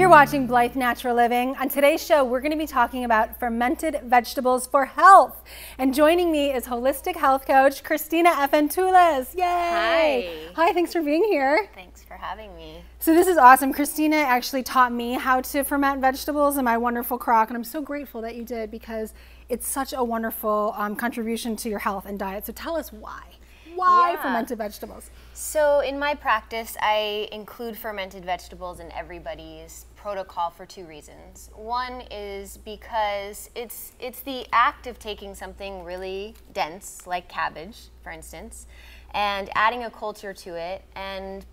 You're watching Blythe Natural Living. On today's show, we're going to be talking about fermented vegetables for health. And joining me is holistic health coach Christina Eventules. Yay! Hi. Hi, thanks for being here. Thanks for having me. So this is awesome. Christina actually taught me how to ferment vegetables in my wonderful crock, and I'm so grateful that you did because it's such a wonderful contribution to your health and diet. So tell us why. Why fermented vegetables? So in my practice, I include fermented vegetables in everybody's protocol for two reasons. One is because it's the act of taking something really dense, like cabbage, for instance, and adding a culture to it and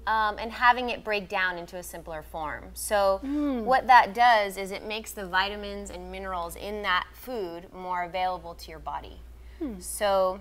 having it break down into a simpler form. So what that does is it makes the vitamins and minerals in that food more available to your body. So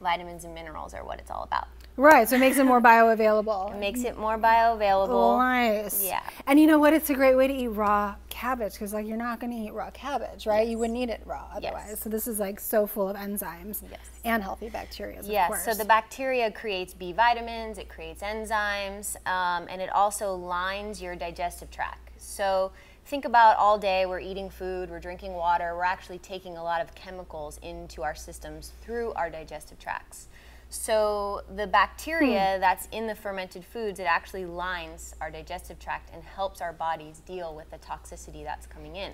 vitamins and minerals are what it's all about. Right, so it makes it more bioavailable. It makes it more bioavailable. Nice. Yeah. And you know what? It's a great way to eat raw cabbage because like you're not going to eat raw cabbage, right? Yes. You wouldn't eat it raw otherwise. Yes. So this is like so full of enzymes and healthy bacteria. Yes, so the bacteria creates B vitamins, it creates enzymes, and it also lines your digestive tract. So think about all day we're eating food, we're drinking water, we're actually taking a lot of chemicals into our systems through our digestive tracts. So the bacteria that's in the fermented foods, it actually lines our digestive tract and helps our bodies deal with the toxicity that's coming in.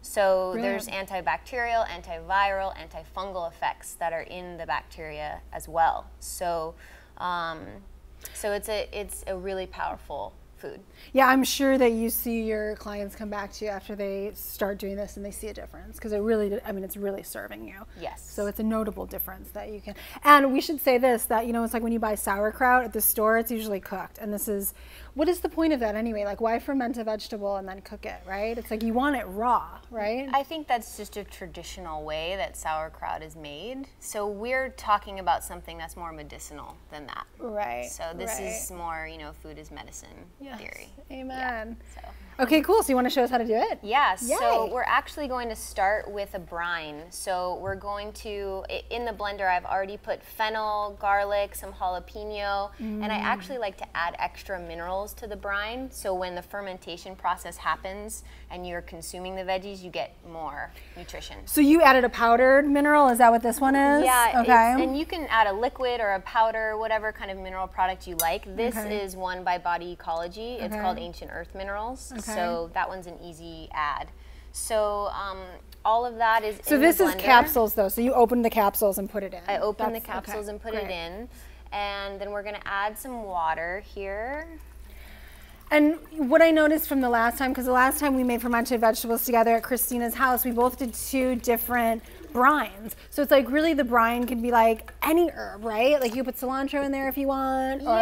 So there's antibacterial, antiviral, antifungal effects that are in the bacteria as well. So it's a really powerful food. Yeah, I'm sure that you see your clients come back to you after they start doing this and they see a difference because it really, I mean, it's really serving you. Yes. So it's a notable difference that you can. And we should say this, that, you know, it's like when you buy sauerkraut at the store, it's usually cooked. And this is, what is the point of that anyway? Like, why ferment a vegetable and then cook it, right? It's like you want it raw, right? I think that's just a traditional way that sauerkraut is made. So we're talking about something that's more medicinal than that. Right. So this is more, you know, food is medicine theory. Amen. Yeah, so. Okay, cool. So you want to show us how to do it? Yeah, Yay. So we're actually going to start with a brine. So we're going to, in the blender, I've already put fennel, garlic, some jalapeno, and I actually like to add extra minerals to the brine. So when the fermentation process happens and you're consuming the veggies, you get more nutrition. So you added a powdered mineral? Is that what this one is? Yeah, okay. And you can add a liquid or a powder, whatever kind of mineral product you like. This is one by Body Ecology. It's called Ancient Earth Minerals. So that one's an easy add. So all of that is in the blender. So this is capsules though, so you open the capsules and put it in. I open the capsules and put it in. And then we're gonna add some water here. And what I noticed from the last time, because the last time we made fermented vegetables together at Christina's house, we both did two different brines. So it's like really the brine can be like any herb, right? Like you put cilantro in there if you want. Or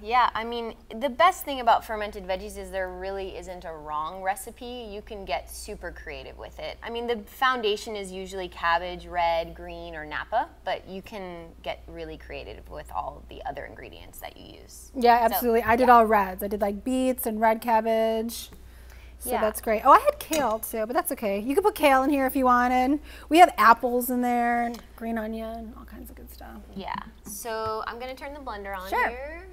Yeah. I mean, the best thing about fermented veggies is there really isn't a wrong recipe. You can get super creative with it. I mean, the foundation is usually cabbage, red, green, or Napa, but you can get really creative with all of the other ingredients that you use. Yeah, absolutely. I did all reds. I did like beets and red cabbage. So that's great. Oh, I had kale too, but that's okay. You can put kale in here if you wanted. We have apples in there, and green onion, all kinds of good stuff. Yeah. So I'm going to turn the blender on here.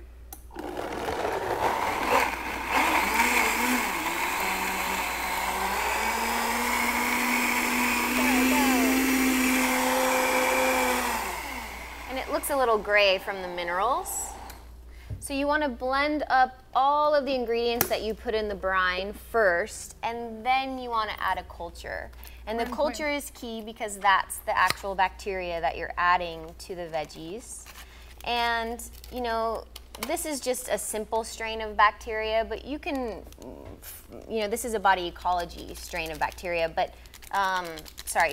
And it looks a little gray from the minerals. So you want to blend up all of the ingredients that you put in the brine first, and then you want to add a culture. And the culture is key because that's the actual bacteria that you're adding to the veggies. And, you know, this is just a simple strain of bacteria, but you can, you know, this is a Body Ecology strain of bacteria, but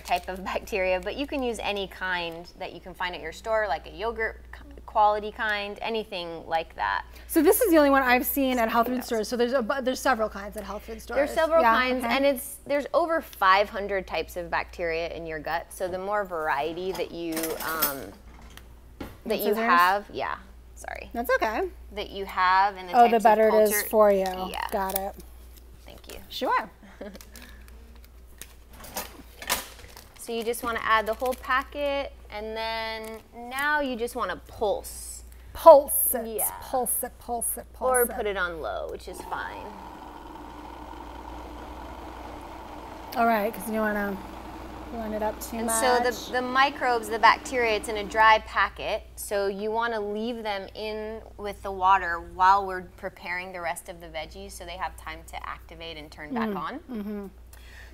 type of bacteria, but you can use any kind that you can find at your store, like a yogurt quality kind, anything like that. So this is the only one I've seen at health food stores. So there's several kinds at health food stores. There's several kinds, and there's over 500 types of bacteria in your gut. So the more variety that you have, that's okay. That you have, and the types the better of it is for you. Yeah. Got it. Thank you. Sure. So you just want to add the whole packet, and then now you just want to pulse. Pulse it, Yeah. pulse it, pulse it, pulse Or it. put it on low, which is fine. All right, because you don't want to blend it up too much. And so the microbes, the bacteria, it's in a dry packet, so you want to leave them in with the water while we're preparing the rest of the veggies so they have time to activate and turn back on.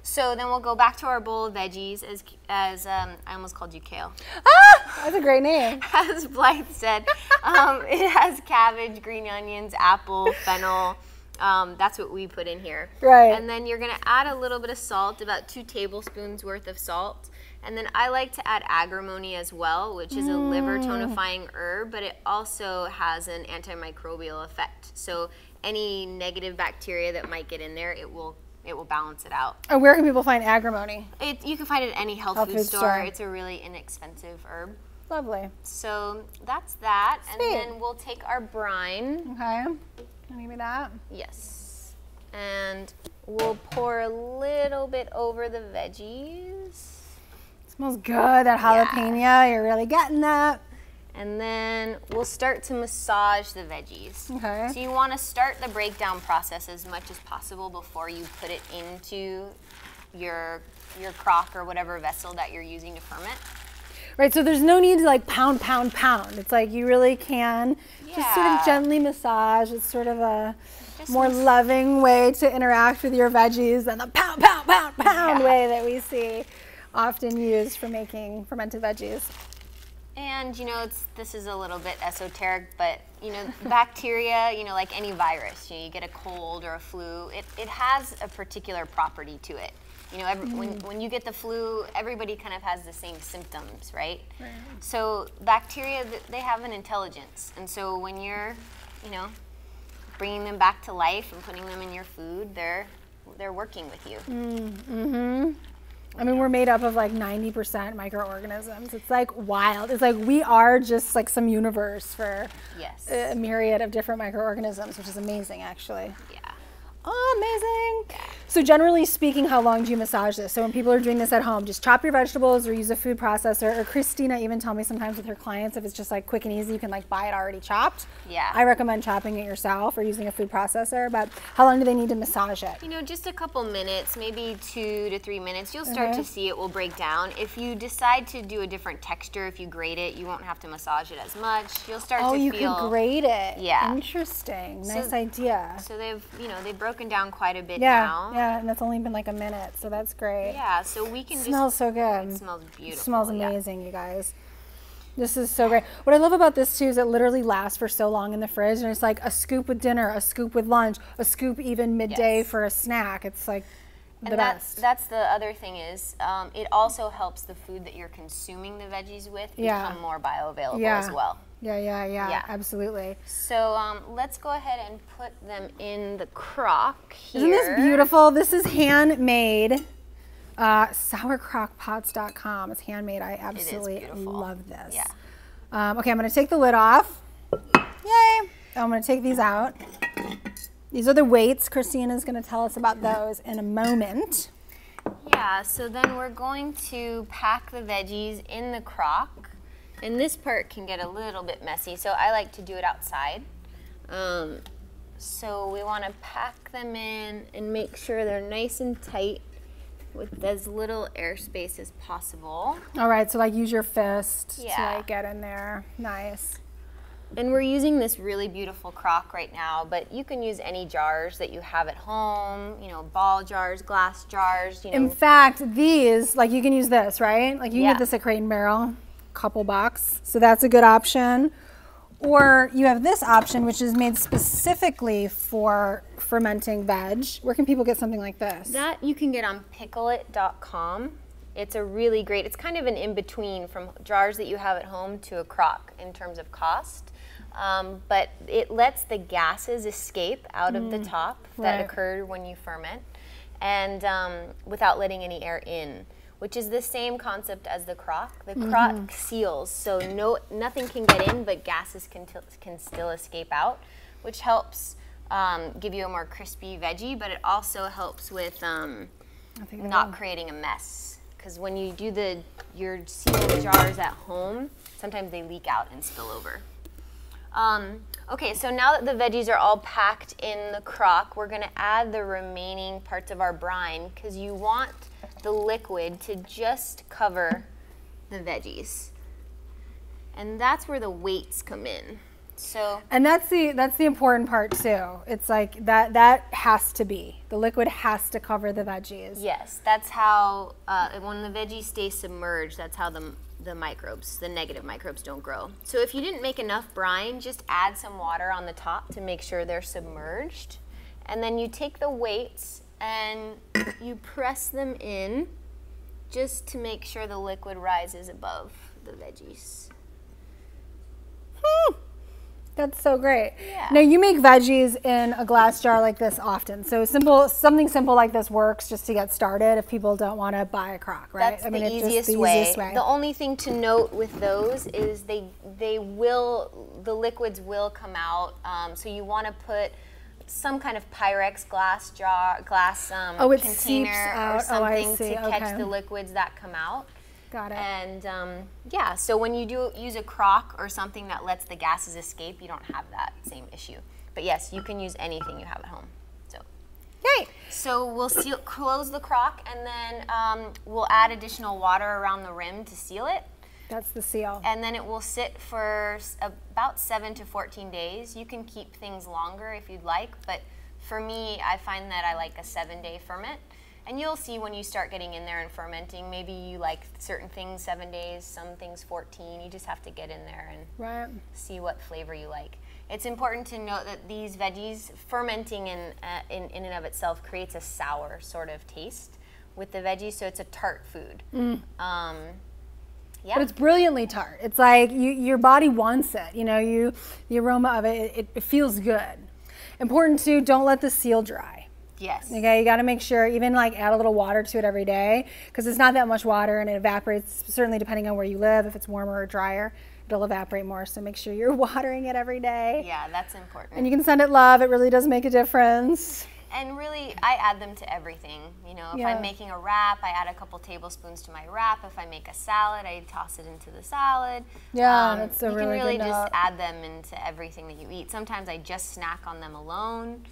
So then we'll go back to our bowl of veggies as I almost called you kale. Ah, that's a great name. As Blythe said, it has cabbage, green onions, apple, fennel. That's what we put in here. Right. And then you're gonna add a little bit of salt, about 2 tablespoons worth of salt. And then I like to add agrimony as well, which is a liver tonifying herb, but it also has an antimicrobial effect. So any negative bacteria that might get in there, it will balance it out. And where can people find agrimony? You can fiend it at any health food store. It's a really inexpensive herb. Lovely. So that's that. Sweet. And then we'll take our brine. Okay. Can you give me that? Yes. And we'll pour a little bit over the veggies. Smells good, that jalapeno. Yeah. You're really getting that. And then we'll start to massage the veggies. Okay. So you want to start the breakdown process as much as possible before you put it into your crock or whatever vessel that you're using to ferment. Right, so there's no need to like pound. It's like you really can just sort of gently massage. It's sort of a more loving way to interact with your veggies than the pound way that we see often used for making fermented veggies. And you know, this is a little bit esoteric, but you know, bacteria, you know, like any virus, you get a cold or a flu, it has a particular property to it. You know, when you get the flu, everybody kind of has the same symptoms, right? So bacteria, they have an intelligence, and so when you're, you know, bringing them back to life and putting them in your food, they're working with you. I mean, we're made up of like 90% microorganisms. It's like wild. It's like we are just like some universe for a myriad of different microorganisms, which is amazing, actually. Yeah. Oh, amazing. So generally speaking, how long do you massage this? So when people are doing this at home, just chop your vegetables or use a food processor, or Christina even tell me sometimes with her clients, if it's just like quick and easy, you can like buy it already chopped. Yeah. I recommend chopping it yourself or using a food processor, but how long do they need to massage it? You know, just a couple minutes, maybe 2 to 3 minutes. You'll start to see it will break down. If you decide to do a different texture, if you grate it, you won't have to massage it as much. You'll start to feel... Oh, you can grate it. Yeah. Interesting. Nice idea. So they've broken down quite a bit now. Yeah, and that's only been like a minute, so that's great. Yeah, so we can smells so good. It smells beautiful. It smells amazing, you guys. This is so great. What I love about this too is it literally lasts for so long in the fridge, and it's like a scoop with dinner, a scoop with lunch, a scoop even midday for a snack. It's like the best. That's the other thing is it also helps the food that you're consuming the veggies with become more bioavailable as well. Yeah, absolutely. So let's go ahead and put them in the crock here. Isn't this beautiful? This is handmade. Sauerkrautpots.com. It's handmade. I absolutely love this. Yeah. Okay, I'm going to take the lid off. Yay! I'm going to take these out. These are the weights. Christina's going to tell us about those in a moment. Yeah, so then we're going to pack the veggies in the crock. And this part can get a little bit messy, so I like to do it outside. So we want to pack them in and make sure they're nice and tight with as little airspace as possible. All right, so like use your fist to like get in there. Nice. And we're using this really beautiful crock right now, but you can use any jars that you have at home, you know, ball jars, glass jars, you know. In fact, these, like you can use this, right? Like you can get this at Crate and Barrel, couple bucks. So that's a good option. Or you have this option, which is made specifically for fermenting veg. Where can people get something like this? That you can get on pickleit.com. It's a really great, it's kind of an in-between from jars that you have at home to a crock in terms of cost. But it lets the gases escape out of the top that occurred when you ferment, and without letting any air in, which is the same concept as the crock. The crock seals, so nothing can get in, but gases can still escape out, which helps give you a more crispy veggie, but it also helps with not creating a mess. Because when you do your sealed jars at home, sometimes they leak out and spill over. Okay, so now that the veggies are all packed in the crock, we're gonna add the remaining parts of our brine because you want the liquid to just cover the veggies. And that's where the weights come in. So, and that's the important part too. It's like that has to be. The liquid has to cover the veggies. Yes, that's how, when the veggies stay submerged, that's how the microbes, the negative microbes, don't grow. So if you didn't make enough brine, just add some water on the top to make sure they're submerged. And then you take the weights and you press them in just to make sure the liquid rises above the veggies. That's so great. Yeah. Now you make veggies in a glass jar like this often. So something simple like this works just to get started if people don't want to buy a crock, right? That's the easiest way. The only thing to note with those is the liquids will come out. So you want to put some kind of Pyrex glass container or something to catch the liquids that come out. Got it. And yeah, so when you do use a crock or something that lets the gases escape, you don't have that same issue. But yes, you can use anything you have at home. So, yay! So we'll close the crock, and then we'll add additional water around the rim to seal it. That's the seal. And then it will sit for about 7 to 14 days. You can keep things longer if you'd like, but for me, I find that I like a 7-day ferment. And you'll see when you start getting in there and fermenting, maybe you like certain things 7 days, some things 14. You just have to get in there and see what flavor you like. It's important to note that these veggies, fermenting in and of itself creates a sour sort of taste with the veggies, so it's a tart food. Yeah. But it's brilliantly tart. It's like your body wants it. You know, the aroma of it, it feels good. Important too, don't let the seal dry. Yes. Okay, you got to make sure, even like add a little water to it every day, because it's not that much water and it evaporates, certainly depending on where you live. If it's warmer or drier, it'll evaporate more, so make sure you're watering it every day. Yeah, that's important. And you can send it love. It really does make a difference. And really, I add them to everything. You know, if I'm making a wrap, I add a couple tablespoons to my wrap. If I make a salad, I toss it into the salad. Yeah, that's a really good You can really just add them into everything that you eat. Sometimes I just snack on them alone.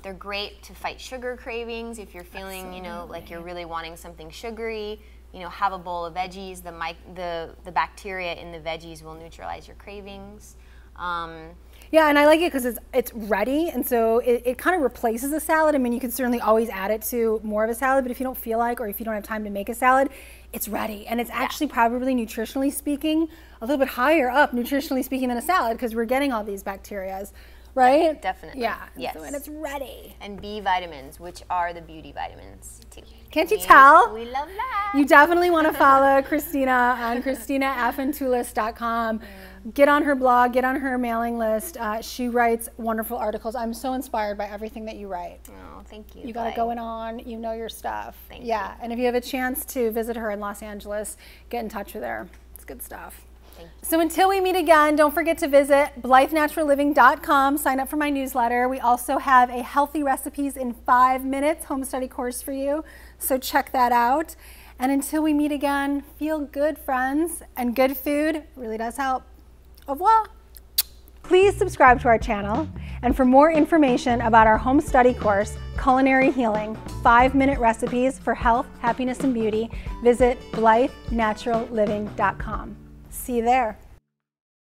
They're great to fight sugar cravings. If you're feeling, you know, like you're really wanting something sugary, you know, have a bowl of veggies. The bacteria in the veggies will neutralize your cravings. Yeah, and I like it because it's ready, and so it kind of replaces a salad. I mean, you can certainly always add it to more of a salad, but if you don't feel like, or if you don't have time to make a salad, it's ready. And it's actually probably nutritionally speaking, a little bit higher up nutritionally speaking than a salad, because we're getting all these bacterias. Right? Definitely. Yeah. Yes. So, and it's ready. And B vitamins, which are the beauty vitamins too. Can't you tell? We love that. You definitely want to follow Christina on ChristinaAfentulis.com. Get on her blog, get on her mailing list. She writes wonderful articles. I'm so inspired by everything that you write. Oh, thank you. You got it going on. You know your stuff. Thank you. Yeah. And if you have a chance to visit her in Los Angeles, get in touch with her. It's good stuff. So until we meet again, don't forget to visit BlytheNaturalLiving.com. Sign up for my newsletter. We also have a healthy recipes in 5 minutes home study course for you. So check that out. And until we meet again, feel good, friends. And good food really does help. Au revoir. Please subscribe to our channel. And for more information about our home study course, Culinary Healing, 5-minute recipes for health, happiness, and beauty, visit BlytheNaturalLiving.com. See you there.